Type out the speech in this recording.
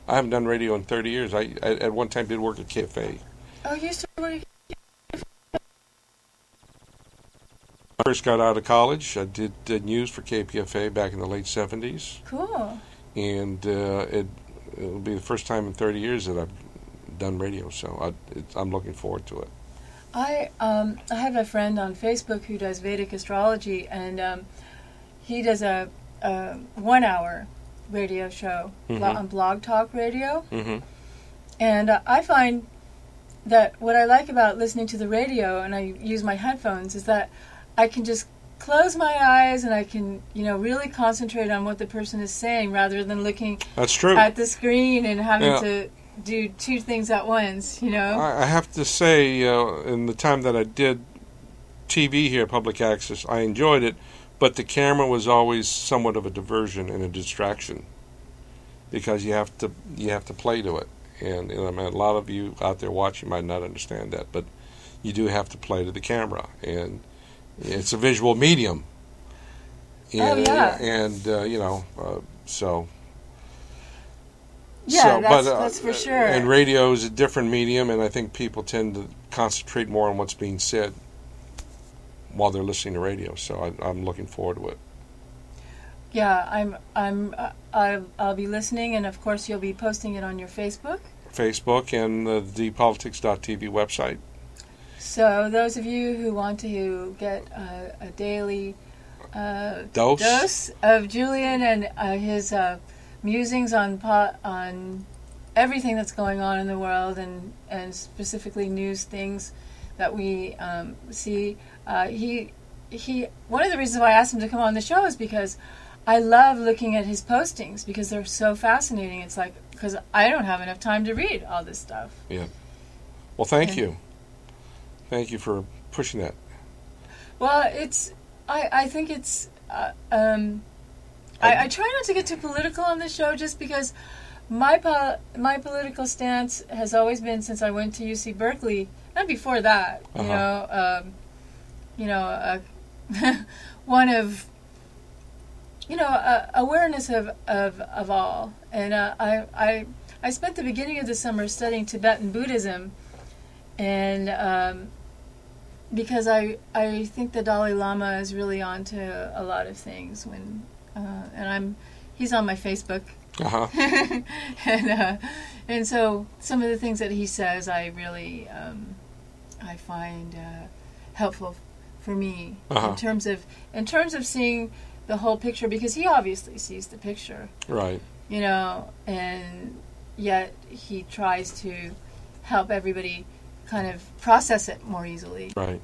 I haven't done radio in 30 years. I at one time did work at KFA. Oh, you used to work. I first got out of college. I did news for KPFA back in the late 70s. Cool. And it'll be the first time in 30 years that I've done radio, so I'm looking forward to it. I have a friend on Facebook who does Vedic astrology, and he does a 1 hour radio show on Blog Talk Radio. And I find that what I like about listening to the radio, and I use my headphones, is that I can just close my eyes and I can, really concentrate on what the person is saying rather than looking That's true. at the screen and having to do two things at once, I have to say, in the time that I did TV here, public access, I enjoyed it, but the camera was always somewhat of a diversion and a distraction because you have to play to it. And a lot of you out there watching might not understand that, but you do have to play to the camera, and it's a visual medium. And, so. Yeah, that's for sure. And radio is a different medium, and I think people tend to concentrate more on what's being said while they're listening to radio. So I'm looking forward to it. Yeah, I'll be listening, and of course you'll be posting it on your Facebook. Facebook and the politics.tv website. So those of you who want to get a daily dose of Julian and his musings on everything that's going on in the world and specifically news things that we see, he one of the reasons why I asked him to come on the show is because I love looking at his postings because they're so fascinating. It's like, because I don't have enough time to read all this stuff. Yeah. Well, thank you. Thank you for pushing that. Well, I think it's, I try not to get too political on this show just because my political stance has always been, since I went to UC Berkeley, and before that, one of, awareness of all. And I spent the beginning of the summer studying Tibetan Buddhism, and because I think the Dalai Lama is really onto a lot of things he's on my Facebook. And so some of the things that he says I really I find helpful for me in terms of seeing the whole picture, because he obviously sees the picture, right? And yet he tries to help everybody kind of process it more easily, right?